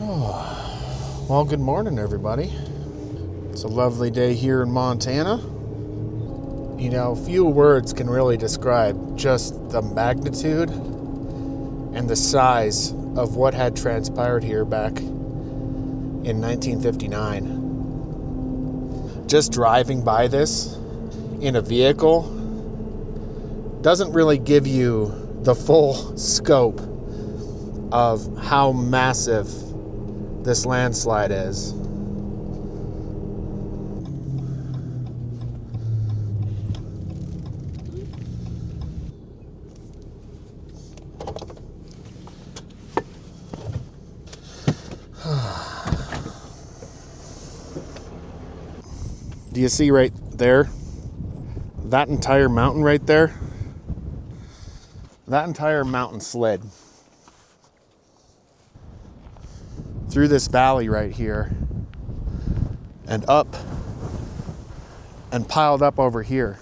Well, good morning, everybody. It's a lovely day here in Montana. You know, few words can really describe just the magnitude and the size of what had transpired here back in 1959. Just driving by this in a vehicle doesn't really give you the full scope of how massive this landslide is. Do you see right there? That entire mountain right there? That entire mountain slid through this valley right here and up and piled up over here.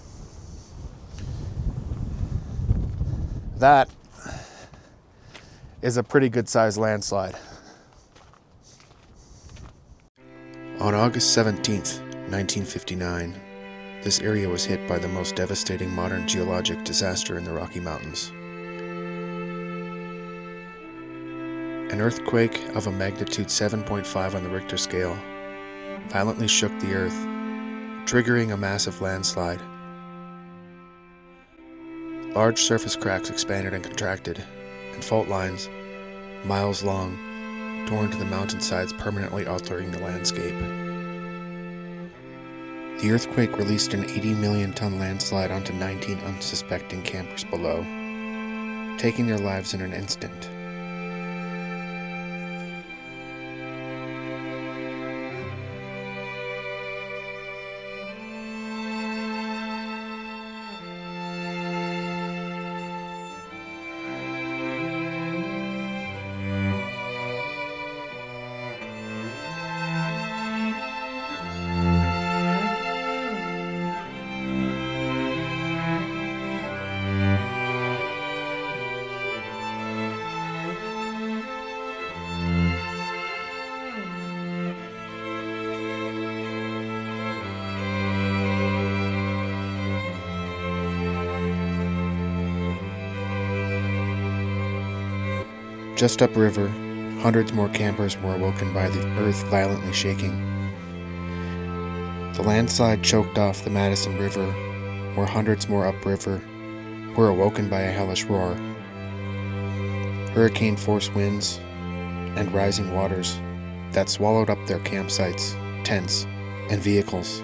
That is a pretty good sized landslide. On August 17th, 1959, this area was hit by the most devastating modern geologic disaster in the Rocky Mountains. An earthquake of a magnitude 7.5 on the Richter scale violently shook the earth, triggering a massive landslide. Large surface cracks expanded and contracted, and fault lines, miles long, tore into the mountainsides, permanently altering the landscape. The earthquake released an 80 million ton landslide onto 19 unsuspecting campers below, taking their lives in an instant. Just upriver, hundreds more campers were awoken by the earth violently shaking. The landslide choked off the Madison River, where hundreds more upriver were awoken by a hellish roar. Hurricane-force winds and rising waters that swallowed up their campsites, tents, and vehicles.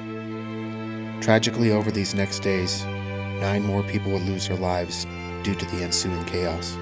Tragically, over these next days, 9 more people would lose their lives due to the ensuing chaos.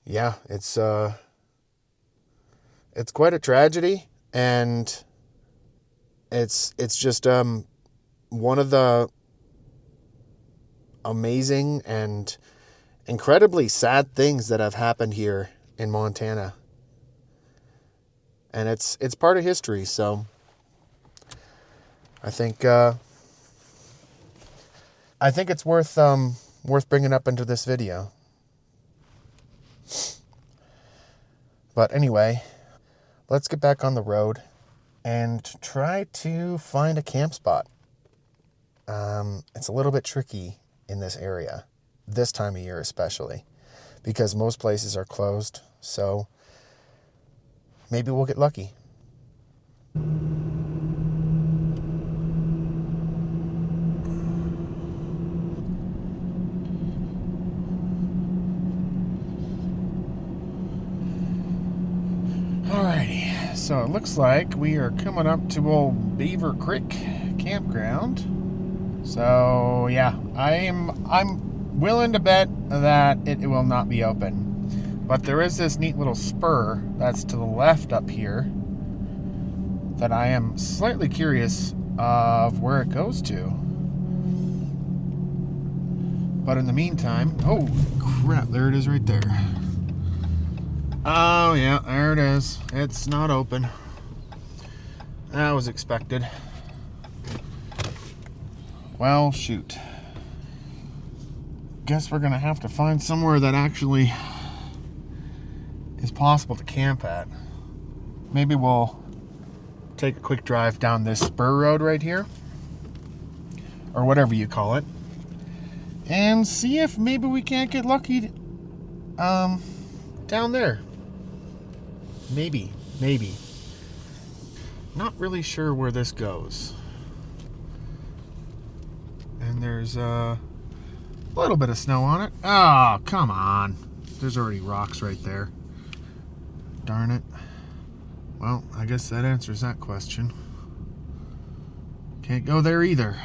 Yeah, it's quite a tragedy, and it's just one of the amazing and incredibly sad things that have happened here in Montana. And it's part of history, so I think it's worth bringing up into this video. But anyway, let's get back on the road and try to find a camp spot. It's a little bit tricky in this area, this time of year especially, because most places are closed, so maybe we'll get lucky. Alrighty, so it looks like we are coming up to old Beaver Creek campground. So yeah, I'm willing to bet that it will not be open. But there is this neat little spur that's to the left up here that I am slightly curious of where it goes to. But in the meantime, oh crap, there it is right there. Oh yeah, there it is. It's not open. That was expected. Well, shoot. Guess we're gonna have to find somewhere that actually is possible to camp at. Maybe we'll take a quick drive down this spur road right here, or whatever you call it, and see if maybe we can't get lucky down there. Maybe. Not really sure where this goes. And there's a little bit of snow on it. Oh, come on. There's already rocks right there. Darn it. Well, I guess that answers that question. Can't go there either.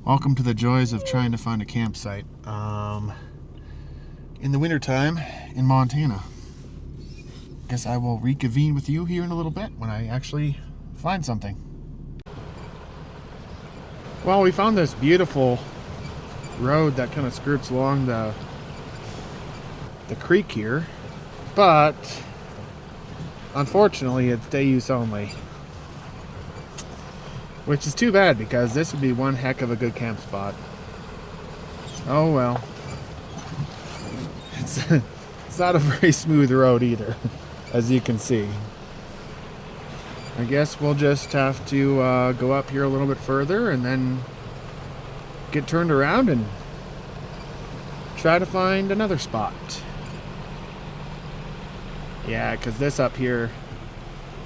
Welcome to the joys of trying to find a campsite in the wintertime in Montana. Guess I will reconvene with you here in a little bit when I actually find something. Well, we found this beautiful road that kind of skirts along the creek here, but unfortunately it's day use only, which is too bad because this would be one heck of a good camp spot. Oh well. It's not a very smooth road either, as you can see. I guess we'll just have to go up here a little bit further and then get turned around and try to find another spot. Yeah, because this up here,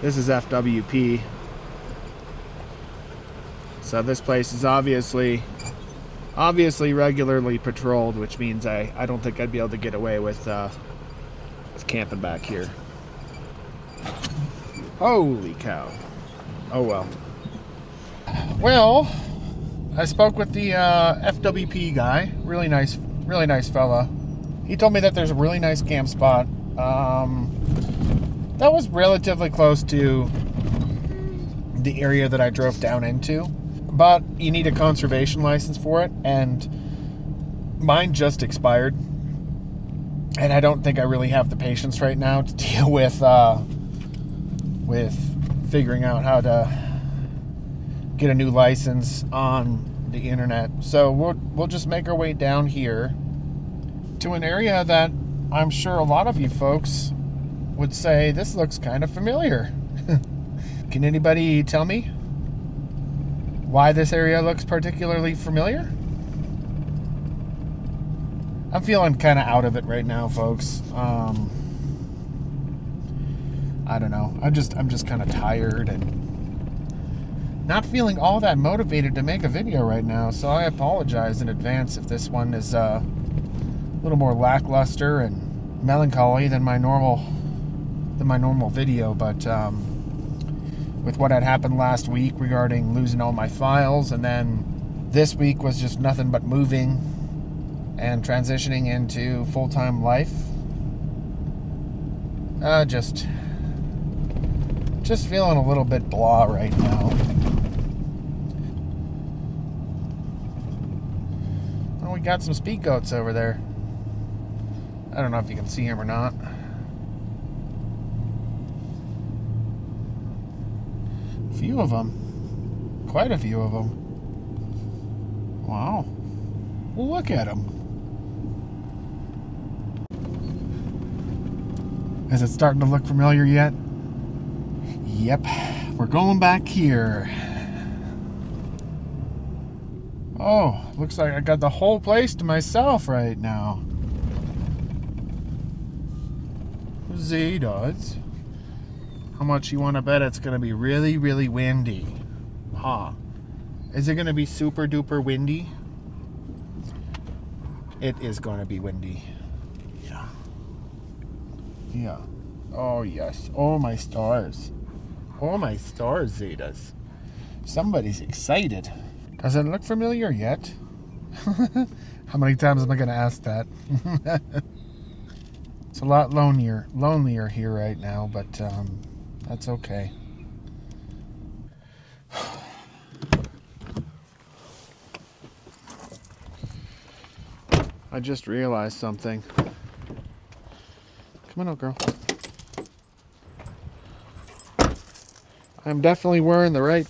this is FWP. So this place is obviously regularly patrolled, which means I don't think I'd be able to get away with camping back here. Holy cow. Oh well. Well, I spoke with the FWP guy. Really nice fella. He told me that there's a really nice camp spot that was relatively close to the area that I drove down into, but you need a conservation license for it, and mine just expired, and I don't think I really have the patience right now to deal with figuring out how to get a new license on the internet. So we'll just make our way down here to an area that I'm sure a lot of you folks would say this looks kind of familiar. Can anybody tell me why this area looks particularly familiar? I'm feeling kind of out of it right now, folks. I don't know. I'm just kind of tired and not feeling all that motivated to make a video right now. So I apologize in advance if this one is a little more lackluster and melancholy than my normal video. But with what had happened last week regarding losing all my files, and then this week was just nothing but moving and transitioning into full-time life. Just feeling a little bit blah right now. Oh, we got some speed goats over there. I don't know if you can see them or not. A few of them. Quite a few of them. Wow. Well, look at them. Is it starting to look familiar yet? Yep. We're going back here. Oh, looks like I got the whole place to myself right now. Z does. How much you want to bet it's going to be really, really windy? Huh. Is it going to be super duper windy? It is going to be windy. Yeah. Yeah. Oh, yes. Oh, my stars. Oh, my stars, Zetas. Somebody's excited. Does it look familiar yet? How many times am I going to ask that? It's a lot lonelier here right now, but that's okay. I just realized something. Come on out, girl. I'm definitely wearing the right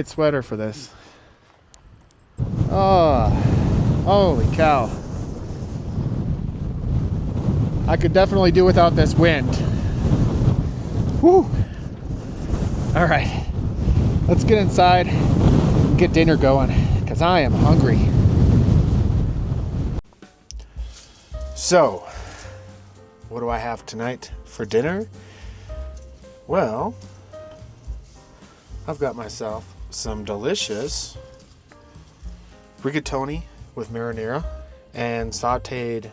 sweater for this. Oh, holy cow. I could definitely do without this wind. Whew. All right, let's get inside and get dinner going, because I am hungry. So, what do I have tonight for dinner? Well, I've got myself some delicious rigatoni with marinara and sauteed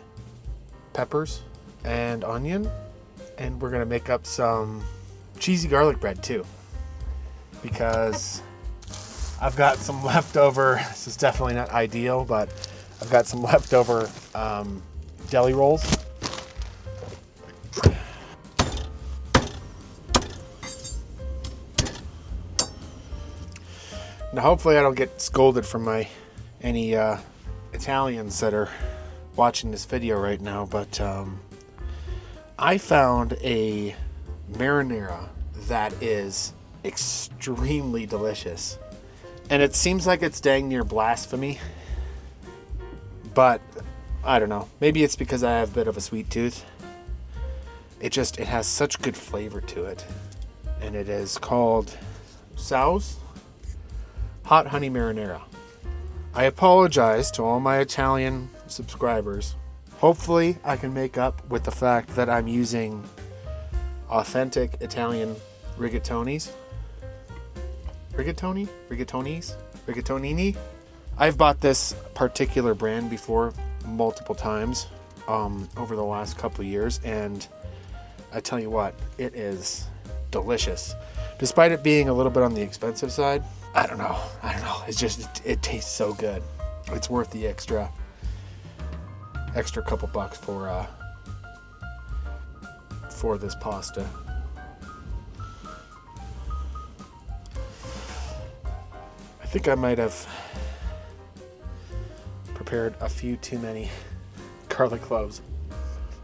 peppers and onion, and we're gonna make up some cheesy garlic bread too, because I've got some leftover. This is definitely not ideal, but I've got some leftover deli rolls. Now hopefully I don't get scolded from any Italians that are watching this video right now, but I found a marinara that is extremely delicious, and it seems like it's dang near blasphemy, but I don't know, maybe it's because I have a bit of a sweet tooth. It has such good flavor to it, and it is called Sau's Hot Honey Marinara. I apologize to all my Italian subscribers. Hopefully I can make up with the fact that I'm using authentic Italian rigatonis. Rigatonini? I've bought this particular brand before multiple times over the last couple of years, and I tell you what, it is delicious. Despite it being a little bit on the expensive side, I don't know. It tastes so good. It's worth the extra couple bucks for this pasta. I think I might have prepared a few too many garlic cloves.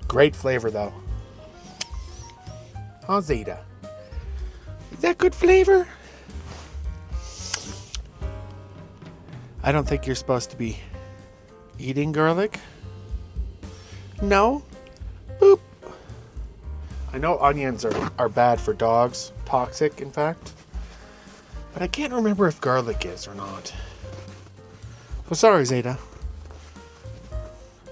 Great flavor though. Oh, Zeta. Is that good flavor? I don't think you're supposed to be eating garlic. No? Boop. I know onions are bad for dogs. Toxic, in fact. But I can't remember if garlic is or not. So sorry, Zeta.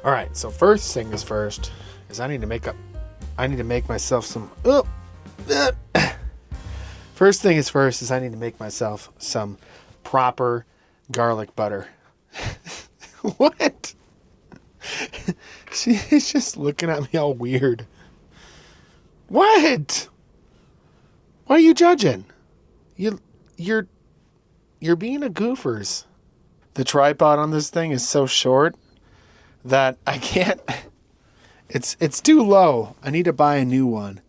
Alright, so first thing is first is I need to make myself some... First thing is first is I need to make myself some proper garlic butter. What? She's just looking at me all weird. What? Why are you judging? You're being a goofers. The tripod on this thing is so short that I can't. It's too low. I need to buy a new one.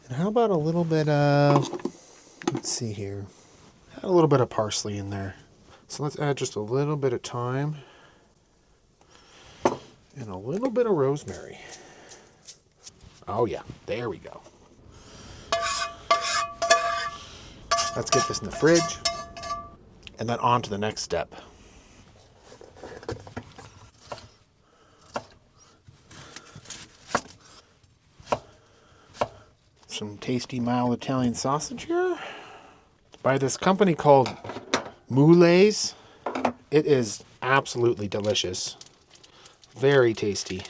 And how about a little bit of, let's see here, add a little bit of parsley in there. So let's add just a little bit of thyme and a little bit of rosemary. Oh yeah, there we go. Let's get this in the fridge and then on to the next step. Some tasty mild Italian sausage here by this company called Moules. It is absolutely delicious. Very tasty.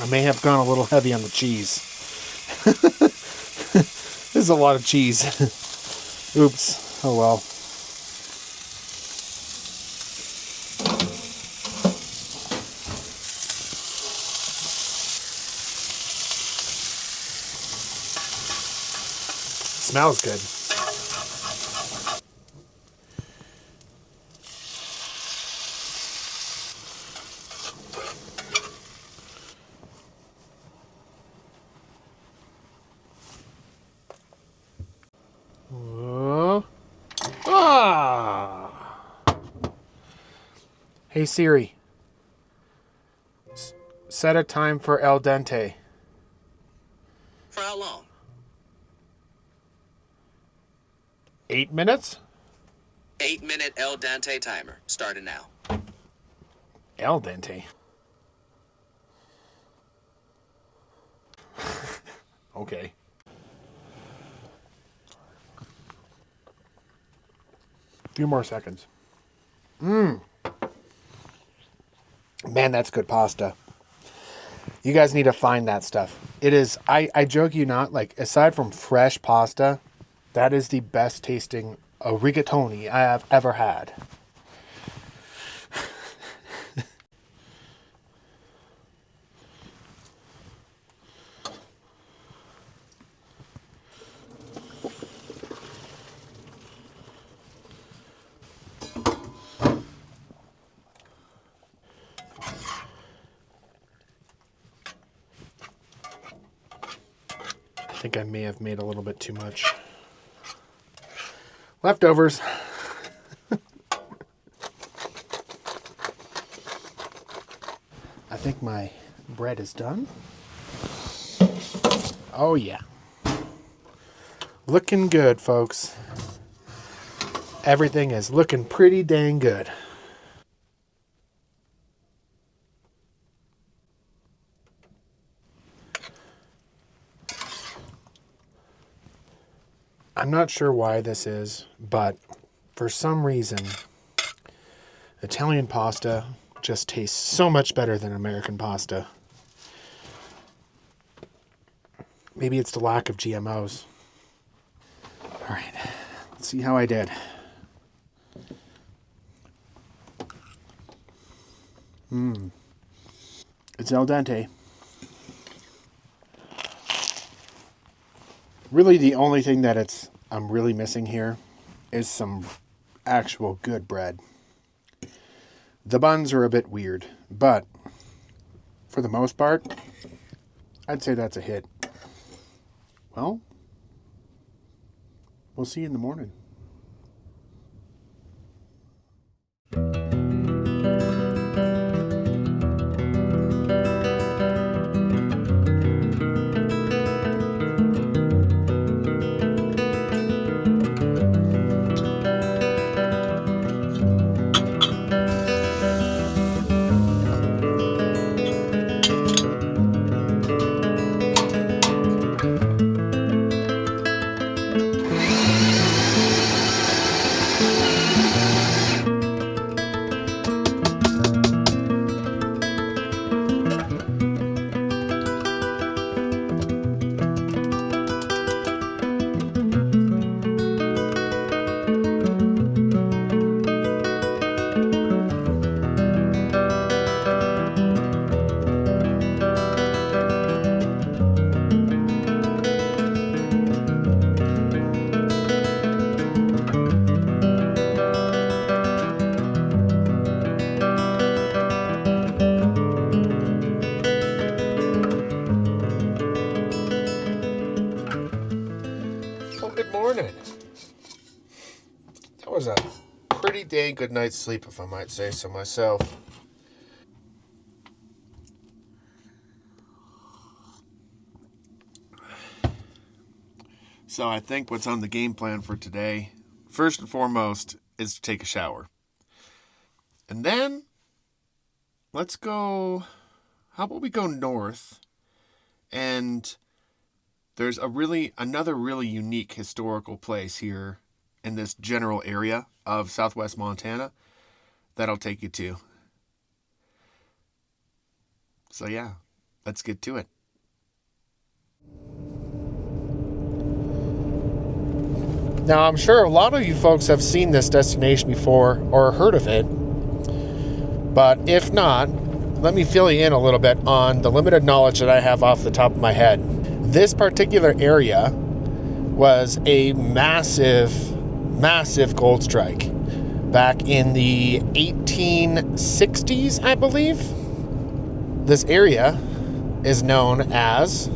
I may have gone a little heavy on the cheese. This is a lot of cheese. Oops. Oh well. Smells good. Hey Siri, set a time for al dente. For how long? 8 minutes? 8-minute al dente timer, starting now. Al dente? Okay. A few more seconds. Man, that's good pasta. You guys need to find that stuff. It is, I joke you not, like, aside from fresh pasta, that is the best tasting rigatoni I have ever had. I think I may have made a little bit too much. Leftovers. I think my bread is done. Oh yeah. Looking good, folks. Everything is looking pretty dang good. I'm not sure why this is, but for some reason, Italian pasta just tastes so much better than American pasta. Maybe it's the lack of GMOs. All right, let's see how I did. It's al dente. Really, the only thing that I'm really missing here is some actual good bread. The buns are a bit weird, but for the most part, I'd say that's a hit. Well, we'll see you in the morning. good night's sleep, if I might say so myself. So I think what's on the game plan for today, first and foremost, is to take a shower. And then, let's go, how about we go north, and there's another really unique historical place here in this general area of southwest Montana that I'll take you to. So yeah, let's get to it. Now, I'm sure a lot of you folks have seen this destination before or heard of it, but if not, let me fill you in a little bit on the limited knowledge that I have off the top of my head. This particular area was a massive gold strike back in the 1860s, I believe. This area is known as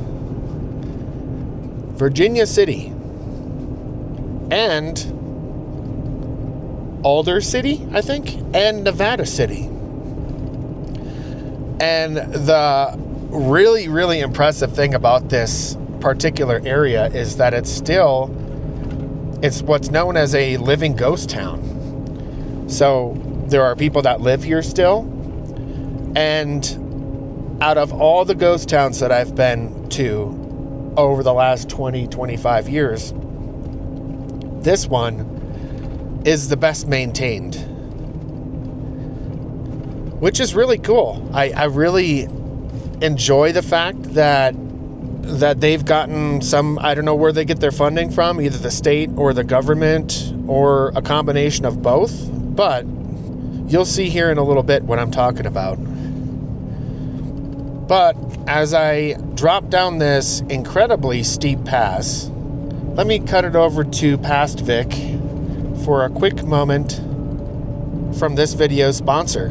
Virginia City and Alder City, I think, and Nevada City. And the really impressive thing about this particular area is that it's what's known as a living ghost town. So there are people that live here still, and out of all the ghost towns that I've been to over the last 20-25 years, this one is the best maintained, which is really cool. I really enjoy the fact that they've gotten some, I don't know where they get their funding from, either the state or the government or a combination of both, but you'll see here in a little bit what I'm talking about. But as I drop down this incredibly steep pass, let me cut it over to Past Vic for a quick moment from this video's sponsor.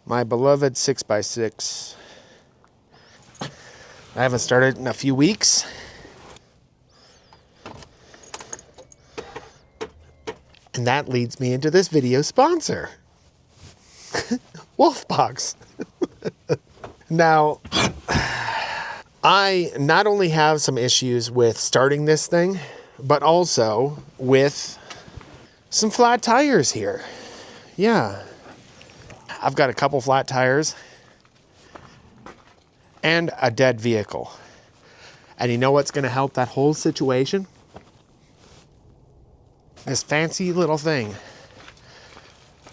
My beloved 6x6. I haven't started in a few weeks. And that leads me into this video's sponsor. Wolfbox. Now, I not only have some issues with starting this thing, but also with some flat tires here. Yeah. I've got a couple flat tires and a dead vehicle. And you know what's going to help that whole situation? This fancy little thing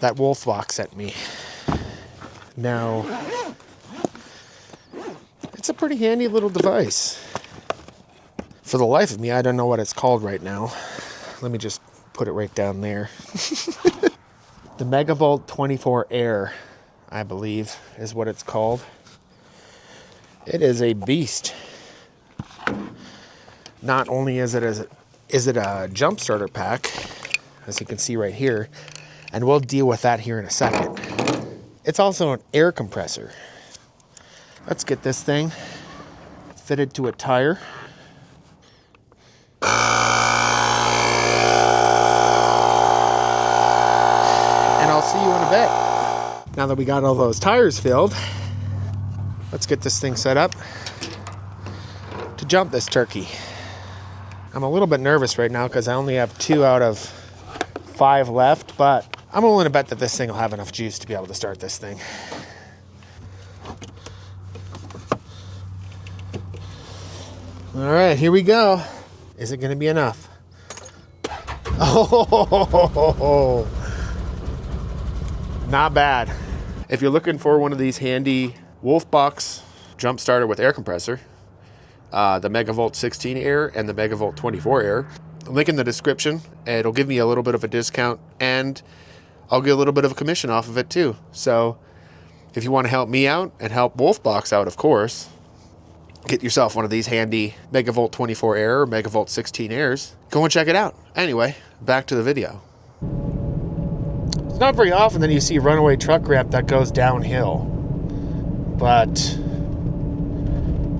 that Wolfbox sent me. Now, it's a pretty handy little device. For the life of me, I don't know what it's called right now. Let me just put it right down there. The Megavolt 24 Air, I believe, is what it's called. It is a beast. Not only is it a jump starter pack, as you can see right here, and we'll deal with that here in a second. It's also an air compressor. Let's get this thing fitted to a tire. And I'll see you in a bit. Now that we got all those tires filled, let's get this thing set up to jump this turkey. I'm a little bit nervous right now because I only have 2 out of 5 left, but I'm willing to bet that this thing will have enough juice to be able to start this thing. All right, here we go. Is it going to be enough? Oh, not bad. If you're looking for one of these handy Wolfbox jump starter with air compressor, the Megavolt 16 Air and the Megavolt 24 Air, link in the description. It'll give me a little bit of a discount, and I'll get a little bit of a commission off of it too. So if you want to help me out and help Wolfbox out, of course, get yourself one of these handy Megavolt 24 Air or Megavolt 16 Airs. Go and check it out. Anyway, back to the video. It's not very often that you see a runaway truck ramp that goes downhill. But,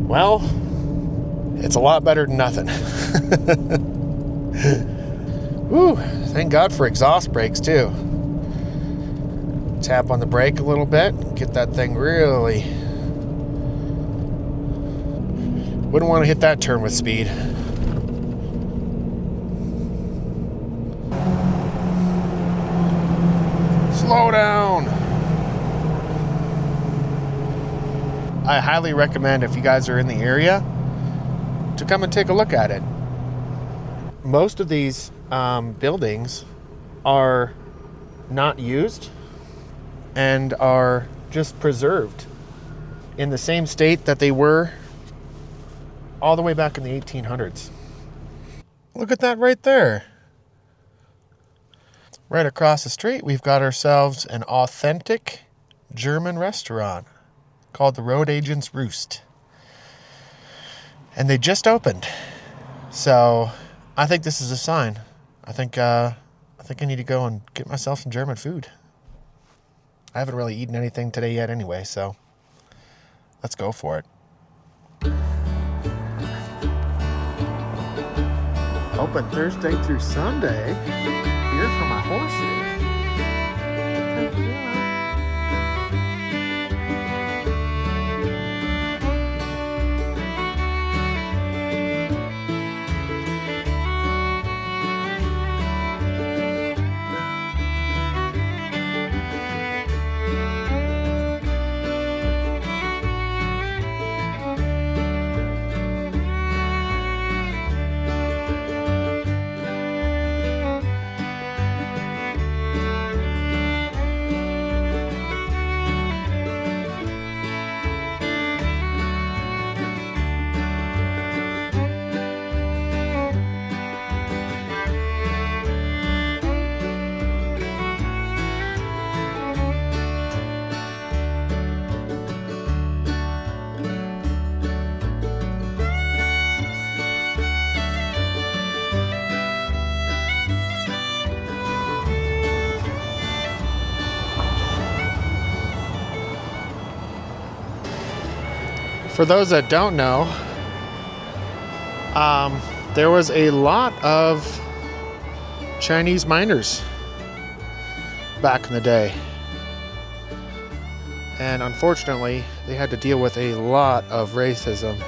well, it's a lot better than nothing. Whew, thank God for exhaust brakes too. Tap on the brake a little bit, get that thing really. Wouldn't want to hit that turn with speed. Slow down. I highly recommend, if you guys are in the area, to come and take a look at it. Most of these buildings are not used and are just preserved in the same state that they were all the way back in the 1800s. Look at that right there. Right across the street, we've got ourselves an authentic German restaurant called the Road Agent's Roost. And they just opened. So I think this is a sign. I think I need to go and get myself some German food. I haven't really eaten anything today yet anyway, so let's go for it. Open Thursday through Sunday. Beer for my horses. For those that don't know, there was a lot of Chinese miners back in the day. And unfortunately, they had to deal with a lot of racism.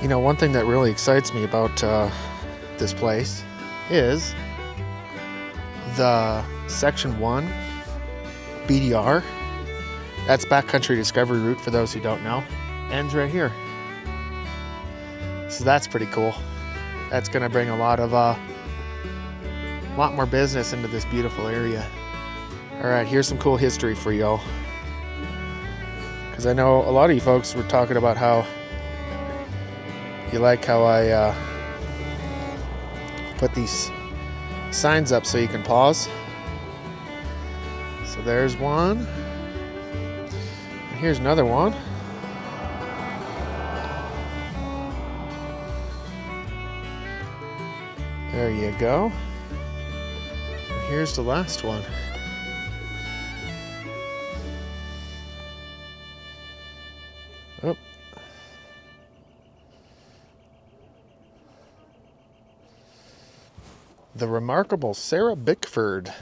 You know, one thing that really excites me about this place is the Section 1 BDR. That's Backcountry Discovery Route, for those who don't know. Ends right here. So that's pretty cool. That's going to bring a lot more business into this beautiful area. All right, here's some cool history for y'all. Because I know a lot of you folks were talking about how you like how I put these signs up so you can pause. So there's one. And here's another one. There you go. And here's the last one. Oh. The remarkable Sarah Bickford.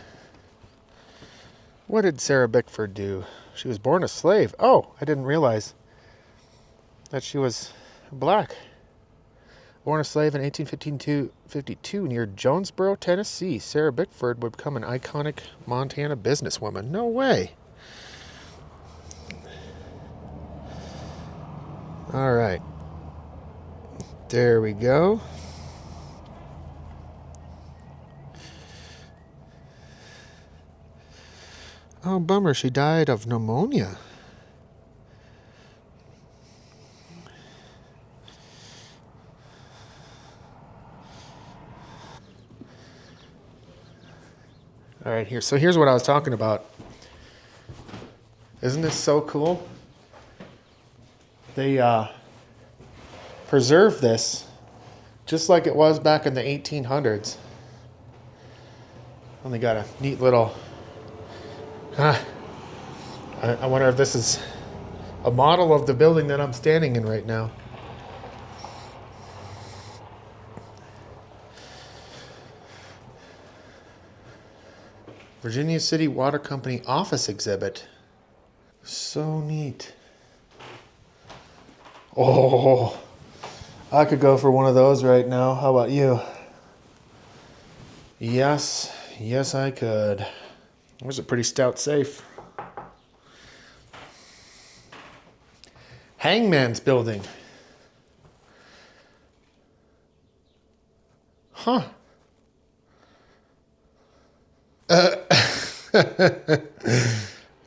What did Sarah Bickford do? She was born a slave. Oh, I didn't realize that she was black. Born a slave in 1852 near Jonesboro, Tennessee. Sarah Bickford would become an iconic Montana businesswoman. No way. All right. There we go. Oh, bummer. She died of pneumonia. All right, so here's what I was talking about. Isn't this so cool? They preserved this just like it was back in the 1800s. And they got a neat little... I wonder if this is a model of the building that I'm standing in right now. Virginia City Water Company office exhibit. So neat. Oh, I could go for one of those right now. How about you? Yes, I could. It was a pretty stout safe. Hangman's building. Huh.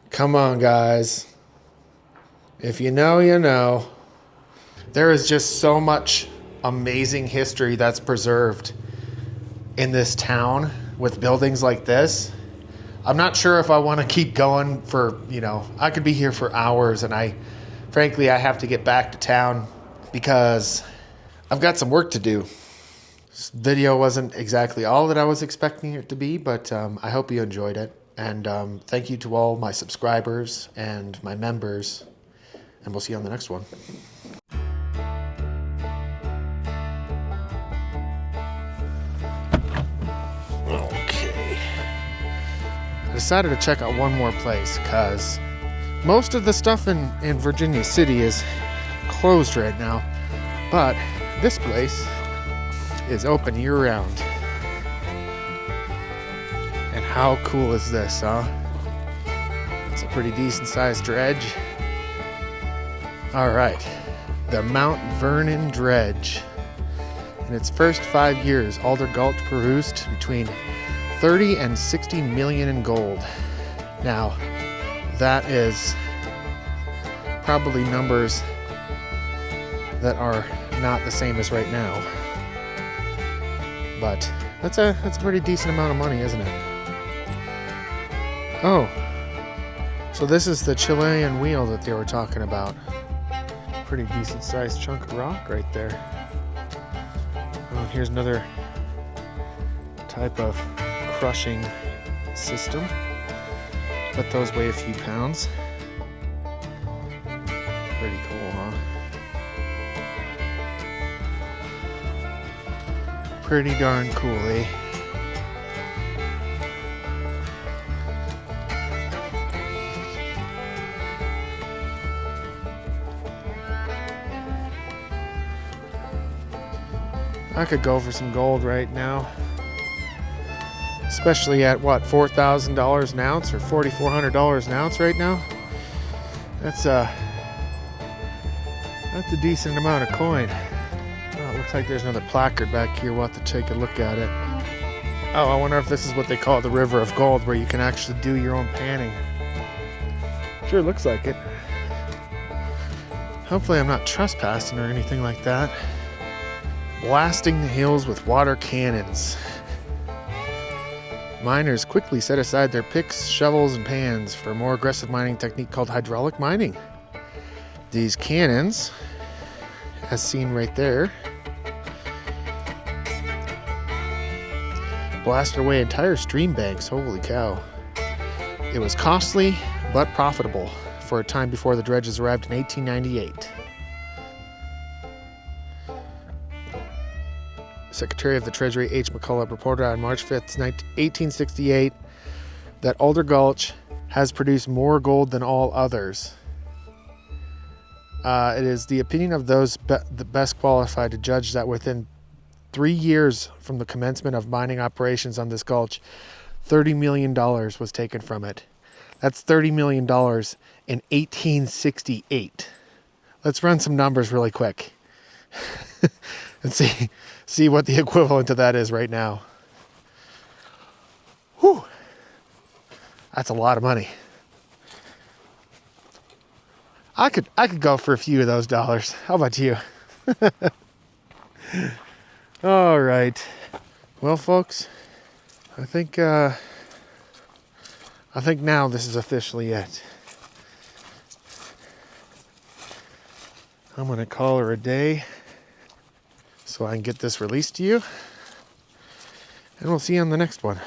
Come on, guys. If you know, you know. There is just so much amazing history that's preserved in this town with buildings like this. I'm not sure if I want to keep going for, I could be here for hours, and frankly, I have to get back to town because I've got some work to do. This video wasn't exactly all that I was expecting it to be, but I hope you enjoyed it. And thank you to all my subscribers and my members, and we'll see you on the next one. Okay. I decided to check out one more place because most of the stuff in Virginia City is closed right now, but this place is open year-round. And how cool is this, huh? It's a pretty decent-sized dredge. All right, the Mount Vernon dredge. In its first 5 years, Alder Gulch produced between 30 and 60 million in gold. Now, that is probably numbers that are not the same as right now. But that's a pretty decent amount of money, isn't it? Oh, so this is the Chilean wheel that they were talking about. Pretty decent sized chunk of rock right there. Oh, here's another type of crushing system. Bet those weigh a few pounds. Pretty cool, huh? Pretty darn cool, eh? I could go for some gold right now. Especially at what, $4,000 an ounce or $4,400 an ounce right now? That's a decent amount of coin. Oh, it looks like there's another placard back here. We'll have to take a look at it. Oh, I wonder if this is what they call the River of Gold, where you can actually do your own panning. Sure looks like it. Hopefully I'm not trespassing or anything like that. Blasting the hills with water cannons. Miners quickly set aside their picks, shovels, and pans for a more aggressive mining technique called hydraulic mining. These cannons, as seen right there, blasted away entire stream banks. Holy cow. It was costly but profitable for a time before the dredges arrived in 1898. Secretary of the Treasury H. McCullough reported on March 5th, 1868 that Alder Gulch has produced more gold than all others. It is the opinion of those the best qualified to judge that within 3 years from the commencement of mining operations on this gulch, $30 million was taken from it. That's $30 million in 1868. Let's run some numbers really quick and see what the equivalent to that is right now. Whew. That's a lot of money. I could go for a few of those dollars. How about you? All right. Well, folks, I think now this is officially it. I'm going to call her a day so I can get this released to you. And we'll see you on the next one.